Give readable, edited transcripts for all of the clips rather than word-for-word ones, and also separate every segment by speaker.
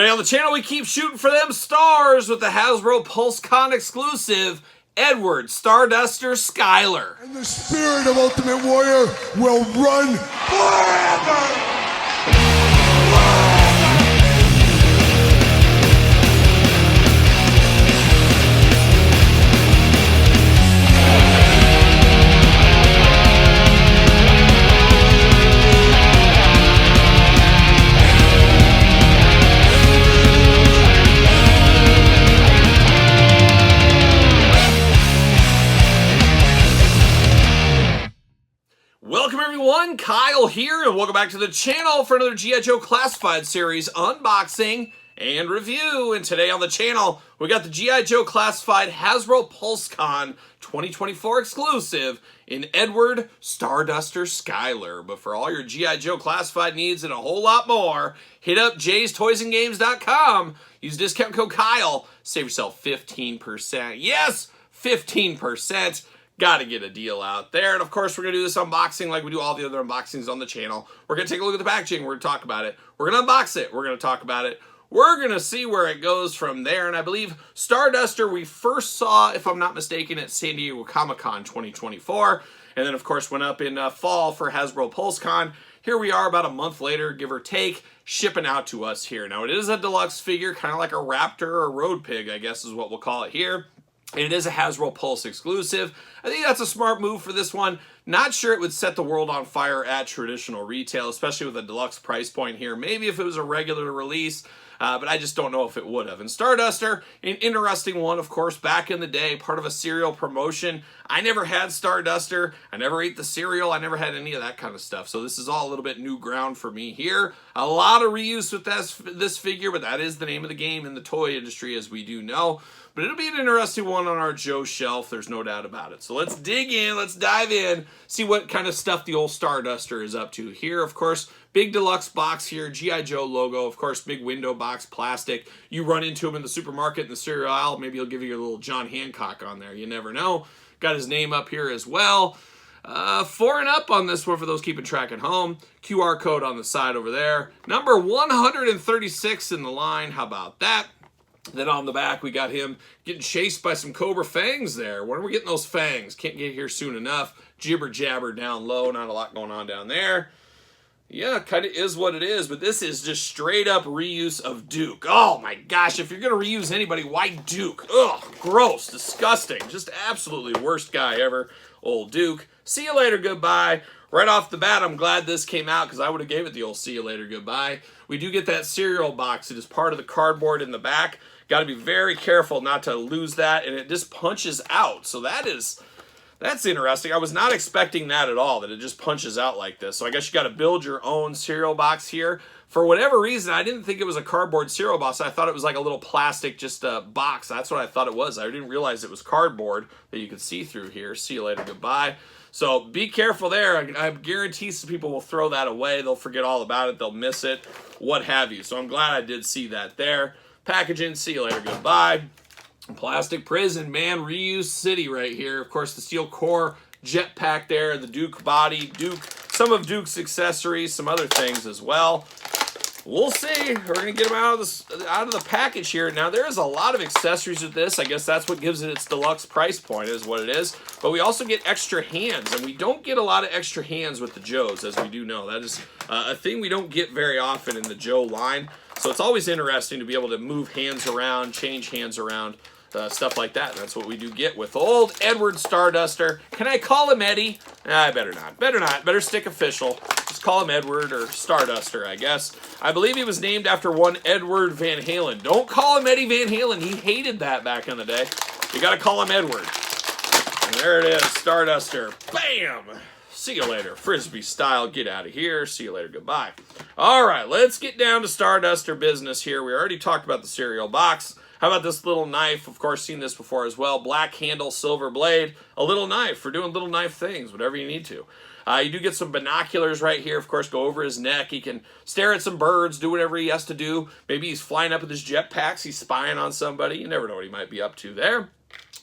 Speaker 1: Today on the channel, we keep shooting for them stars with the Hasbro Pulsecon exclusive, Edward Starduster Skylar.
Speaker 2: And the spirit of Ultimate Warrior will run forever!
Speaker 1: Welcome everyone, Kyle here, and welcome back to the channel for another G.I. Joe Classified series unboxing and review. And today on the channel, we got the G.I. Joe Classified Hasbro Pulsecon 2024 exclusive in Edward Starduster Skylar. But for all your G.I. Joe Classified needs and a whole lot more, hit up jaystoysandgames.com. Use discount code Kyle. Save yourself 15%. Yes, 15%. Got to get a deal out there. And of course, we're going to do this unboxing like we do all the other unboxings on the channel. We're going to take a look at the packaging. We're going to talk about it. We're going to unbox it. We're going to talk about it. We're going to see where it goes from there. And I believe Starduster we first saw, if I'm not mistaken, at San Diego Comic-Con 2024. And then, of course, went up in fall for Hasbro Pulsecon. Here we are about a month later, give or take, shipping out to us here. Now, it is a deluxe figure, kind of like a raptor or a road pig, I guess is what we'll call it here. And it is a Hasbro Pulse exclusive. I think that's a smart move for this one. Not sure it would set the world on fire at traditional retail, especially with a deluxe price point here. Maybe if it was a regular release, but I just don't know if it would have. And Starduster, an interesting one, of course, back in the day, part of a cereal promotion. I never had Starduster. I never ate the cereal. I never had any of that kind of stuff. So this is all a little bit new ground for me here. A lot of reuse with this figure, but that is the name of the game in the toy industry, as we do know. But it'll be an interesting one on our Joe shelf, there's no doubt about it. So let's dig in, let's dive in, see what kind of stuff the old Starduster is up to here. Of course, big deluxe box here, G.I. Joe logo, of course, big window box, plastic. You run into him in the supermarket in the cereal aisle, maybe he'll give you a little John Hancock on there, you never know. Got his name up here as well. 4 and up on this one for those keeping track at home. QR code on the side over there. Number 136 in the line, how about that? Then on the back, we got him getting chased by some Cobra fangs there. When are we getting those fangs? Can't get here soon enough. Jibber jabber down low. Not a lot going on down there. Yeah, kind of is what it is, but this is just straight up reuse of Duke. Oh my gosh, if you're going to reuse anybody, why Duke? Ugh, gross, disgusting. Just absolutely worst guy ever. Old Duke. See you later, goodbye. Right off the bat, I'm glad this came out because I would have gave it the old see you later, goodbye. We do get that cereal box. It is part of the cardboard in the back. Got to be very careful not to lose that, and it just punches out. So that's interesting. I was not expecting that at all, that it just punches out like this. So I guess you got to build your own cereal box here. For whatever reason, I didn't think it was a cardboard cereal box. I thought it was like a little plastic, just a box. That's what I thought it was. I didn't realize it was cardboard that you could see through here. See you later, goodbye. So be careful there. I guarantee some people will throw that away. They'll forget all about it. They'll miss it, what have you. So I'm glad I did see that there. Packaging, see you later, goodbye. Plastic prison, man, reuse city right here. Of course, the steel core jetpack there, the Duke body, Duke, some of Duke's accessories, some other things as well. We'll see. We're going to get them out of the package here. Now, there is a lot of accessories with this. I guess that's what gives it its deluxe price point is what it is. But we also get extra hands, and we don't get a lot of extra hands with the Joes, as we do know. That is a thing we don't get very often in the Joe line. So it's always interesting to be able to move hands around, change hands around, stuff like that. That's what we do get with old Edward Starduster. Can I call him Eddie? I better not. Better not. Better stick official. Just call him Edward or Starduster, I guess. I believe he was named after one Edward Van Halen. Don't call him Eddie Van Halen. He hated that back in the day. You got to call him Edward. And there it is, Starduster. Bam! See you later. Frisbee style. Get out of here. See you later. Goodbye. All right, let's get down to Starduster business here. We already talked about the cereal box. How about this little knife? Of course, seen this before as well. Black handle, silver blade. A little knife for doing little knife things, whatever you need to. You do get some binoculars right here. Of course, go over his neck. He can stare at some birds, do whatever he has to do. Maybe he's flying up with his jetpacks. He's spying on somebody. You never know what he might be up to there.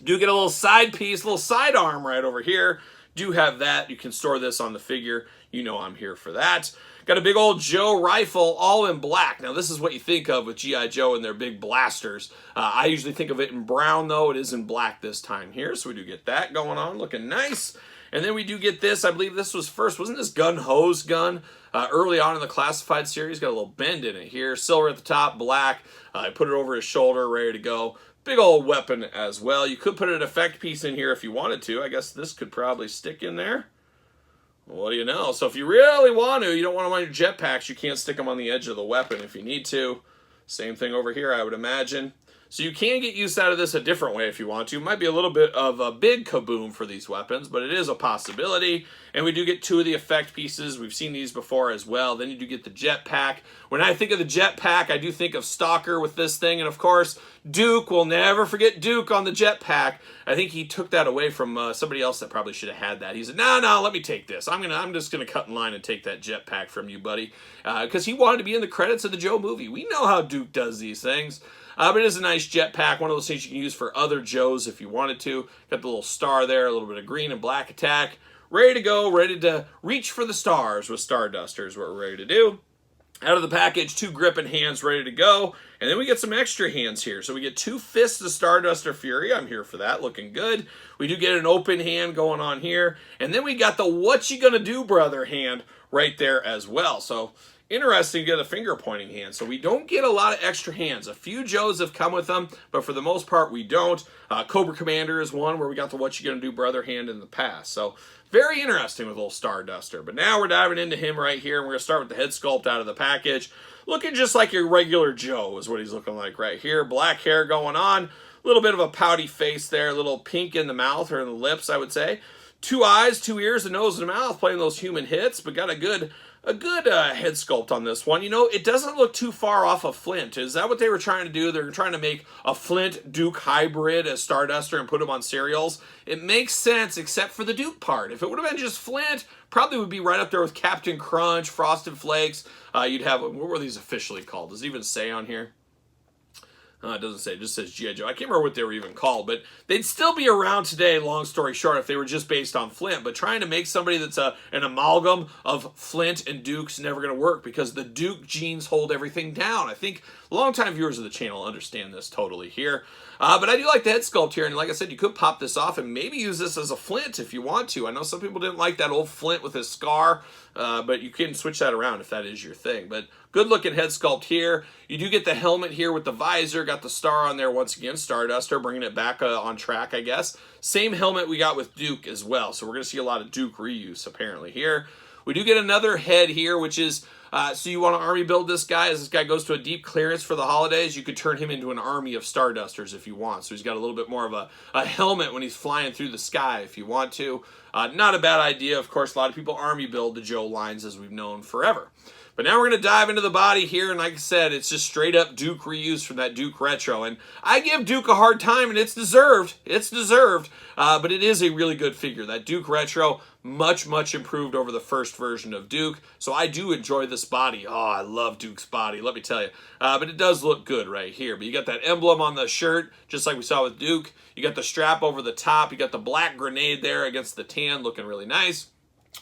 Speaker 1: Do get a little side piece, little side arm right over here. Do have that. You can store this on the figure. You know I'm here for that. Got a big old Joe rifle, all in black. Now, this is what you think of with G.I. Joe and their big blasters. I usually think of it in brown, though. It is in black this time here, so we do get that going on, looking nice. And then we do get this. I believe this was first. Wasn't this gun hose gun? Early on in the classified series, got a little bend in it here. Silver at the top, black. I put it over his shoulder, ready to go. Big old weapon as well. You could put an effect piece in here if you wanted to. I guess this could probably stick in there. What do you know? So if you really want to, you don't want them on your jetpacks, you can't stick them on the edge of the weapon if you need to. Same thing over here, I would imagine. So you can get use out of this a different way if you want to. It might be a little bit of a big kaboom for these weapons, but it is a possibility. And we do get 2 of the effect pieces. We've seen these before as well. Then you do get the jetpack. When I think of the jetpack, I do think of Stalker with this thing. And of course, Duke, we'll never forget Duke on the jetpack. I think he took that away from somebody else that probably should have had that. He said, no, let me take this. I'm just going to cut in line and take that jetpack from you, buddy. Because he wanted to be in the credits of the Joe movie. We know how Duke does these things. But it is a nice jetpack, one of those things you can use for other Joes if you wanted to. Got the little star there, a little bit of green and black attack. Ready to go, ready to reach for the stars with Starduster is what we're ready to do. Out of the package, 2 gripping hands ready to go. And then we get some extra hands here. So we get 2 fists of Starduster Fury. I'm here for that, looking good. We do get an open hand going on here. And then we got the what you gonna do, brother hand right there as well. So interesting to get a finger pointing hand. So we don't get a lot of extra hands. A few Joes have come with them, but for the most part we don't. Cobra Commander is one where we got the what you gonna do brother hand in the past. So very interesting with little Starduster. But now we're diving into him right here, and we're gonna start with the head sculpt out of the package. Looking just like your regular Joe is what he's looking like right here. Black hair going on, a little bit of a pouty face there, a little pink in the mouth or in the lips, I would say. 2 eyes, 2 ears, a nose, and a mouth, playing those human hits, but got a good head sculpt on this one. You know, it doesn't look too far off of Flint. Is that what they were trying to do? They're trying to make a Flint Duke hybrid as Starduster and put him on cereals. It makes sense, except for the Duke part. If it would have been just Flint, probably would be right up there with Captain Crunch, Frosted Flakes. You'd have, what were these officially called? Does it even say on here? It doesn't say, it just says G.I. Joe. I can't remember what they were even called, but they'd still be around today, long story short, if they were just based on Flint. But trying to make somebody that's an amalgam of Flint and Duke's never going to work because the Duke genes hold everything down. I think longtime viewers of the channel understand this totally here. But I do like the head sculpt here, and like I said, you could pop this off and maybe use this as a Flint if you want to. I know some people didn't like that old Flint with his scar, but you can switch that around if that is your thing. But good looking head sculpt here. You do get the helmet here with the visor, got the star on there once again, Starduster, bringing it back on track, I guess. Same helmet we got with Duke as well, so we're going to see a lot of Duke reuse apparently here. We do get another head here, which is, so you want to army build this guy. As this guy goes to a deep clearance for the holidays, you could turn him into an army of Stardusters if you want. So he's got a little bit more of a helmet when he's flying through the sky if you want to. Not a bad idea. Of course, a lot of people army build the Joe lines as we've known forever. But now we're going to dive into the body here, and like I said, it's just straight up Duke reuse from that Duke Retro. And I give Duke a hard time, and it's deserved. It's deserved, but it is a really good figure. That Duke Retro, much, much improved over the first version of Duke. So I do enjoy this body. Oh, I love Duke's body, let me tell you. But it does look good right here. But you got that emblem on the shirt, just like we saw with Duke. You got the strap over the top. You got the black grenade there against the tan, looking really nice.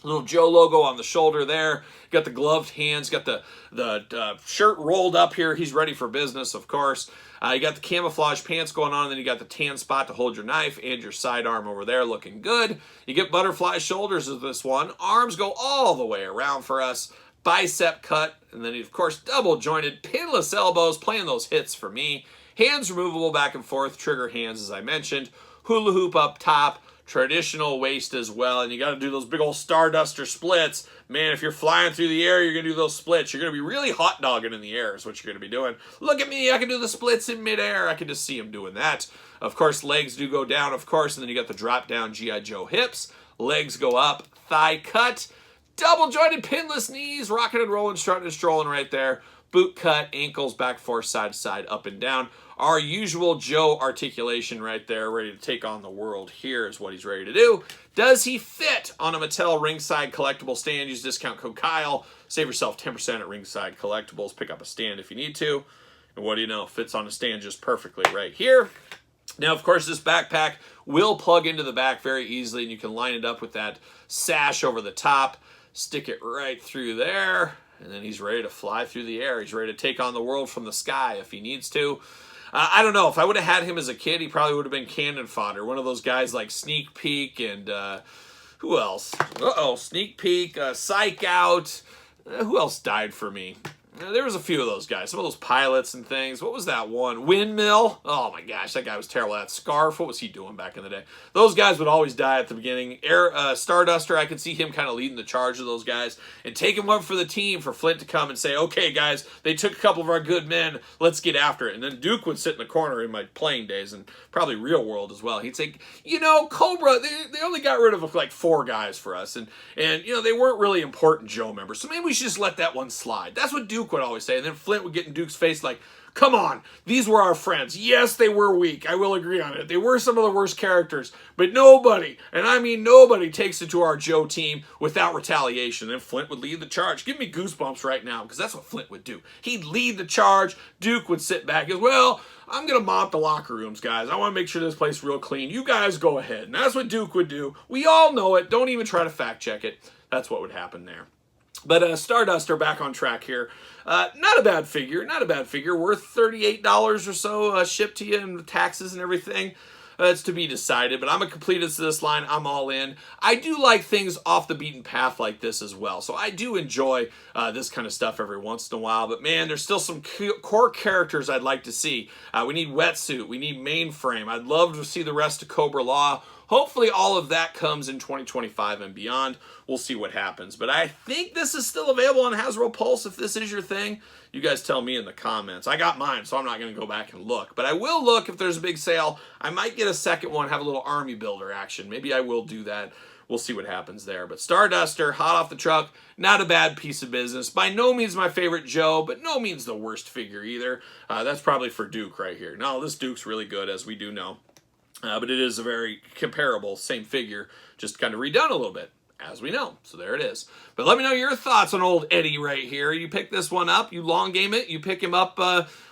Speaker 1: Little Joe logo on the shoulder there. Got the gloved hands. Got the shirt rolled up here. He's ready for business, of course. You got the camouflage pants going on, and then you got the tan spot to hold your knife and your sidearm over there looking good. You get butterfly shoulders with this one. Arms go all the way around for us. Bicep cut, and then, of course, double jointed, pinless elbows, playing those hits for me. Hands removable back and forth, trigger hands, as I mentioned. Hula hoop up top. Traditional waist as well, and you got to do those big old Starduster splits. Man, if you're flying through the air, you're going to do those splits. You're going to be really hot dogging in the air is what you're going to be doing. Look at me, I can do the splits in midair. I can just see him doing that. Of course, legs do go down, of course, and then you got the drop down G.I. Joe hips. Legs go up, thigh cut, double jointed pinless knees, rocking and rolling, strutting and strolling right there. Boot cut, ankles back, forth, side to side, up and down. Our usual Joe articulation right there, ready to take on the world. Here is what he's ready to do. Does he fit on a Mattel Ringside Collectible stand? Use discount code Kyle. Save yourself 10% at Ringside Collectibles. Pick up a stand if you need to. And what do you know? Fits on a stand just perfectly right here. Now, of course, this backpack will plug into the back very easily, and you can line it up with that sash over the top. Stick it right through there. and then he's ready to fly through the air. He's ready to take on the world from the sky if he needs to. I don't know. If I would have had him as a kid, he probably would have been cannon fodder. One of those guys like Sneak Peek and who else? Sneak Peek, Psych Out. Who else died for me? There was a few of those guys. Some of those pilots and things. What was that one? Windmill. Oh my gosh, that guy was terrible. That Scarf. What was he doing back in the day? Those guys would always die at the beginning. Starduster, I could see him kind of leading the charge of those guys and taking one for the team for Flint to come and say, okay, guys, they took a couple of our good men. Let's get after it. And then Duke would sit in the corner in my playing days and probably real world as well. He'd say, you know, Cobra, they only got rid of like 4 guys for us. And you know, they weren't really important Joe members. So maybe we should just let that one slide. That's what Duke would always say. And then Flint would get in Duke's face like, come on, these were our friends. Yes, they were weak. I will agree on it. They were some of the worst characters. But nobody, and I mean nobody, takes it to our Joe team without retaliation. And Flint would lead the charge. Give me goosebumps right now, because that's what Flint would do. He'd lead the charge. Duke would sit back as well. I'm going to mop the locker rooms, guys. I want to make sure this place is real clean. You guys go ahead. And that's what Duke would do. We all know it. Don't even try to fact check it. That's what would happen there. But Starduster back on track here. Not a bad figure. Not a bad figure. Worth $38 or so shipped to you and taxes and everything. It's to be decided, but I'm a completist to this line. I'm all in. I do like things off the beaten path like this as well. So I do enjoy this kind of stuff every once in a while. But man, there's still some core characters I'd like to see. We need Wetsuit. We need Mainframe. I'd love to see the rest of Cobra Law. Hopefully all of that comes in 2025 and beyond. We'll see what happens. But I think this is still available on Hasbro Pulse if this is your thing. You guys tell me in the comments. I got mine, so I'm not going to go back and look. But I will look if there's a big sale. I might get a second one, have a little army builder action. Maybe I will do that. We'll see what happens there. But Starduster, hot off the truck, not a bad piece of business. By no means my favorite Joe, but no means the worst figure either. That's probably for Duke right here. No, this Duke's really good, as we do know. But it is a very comparable, same figure, just kind of redone a little bit, as we know. So there it is. But let me know your thoughts on old Eddie right here. You pick this one up, you long game it, you pick him up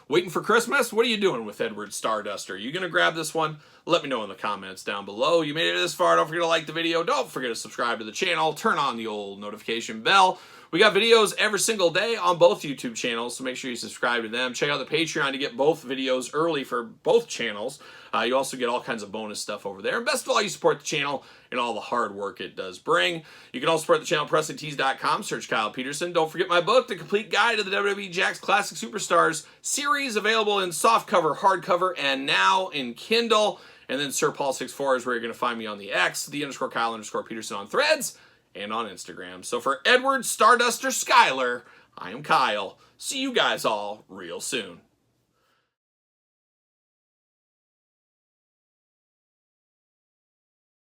Speaker 1: waiting for Christmas. What are you doing with Edward Starduster? Are you going to grab this one? Let me know in the comments down below. You made it this far. Don't forget to like the video. Don't forget to subscribe to the channel. Turn on the old notification bell. We got videos every single day on both YouTube channels, so make sure you subscribe to them. Check out the Patreon to get both videos early for both channels. You also get all kinds of bonus stuff over there. And best of all, you support the channel and all the hard work it does bring. You can also support the channel at PrestonTees.com. Search Kyle Peterson. Don't forget my book, The Complete Guide to the WWE Jakks Classic Superstars series, available in softcover, hardcover, and now in Kindle. And then SirPaul64 is where you're going to find me on the X, _Kyle_Peterson on Threads, and on Instagram. So for Edward Starduster Skyler, I am Kyle. See you guys all real soon.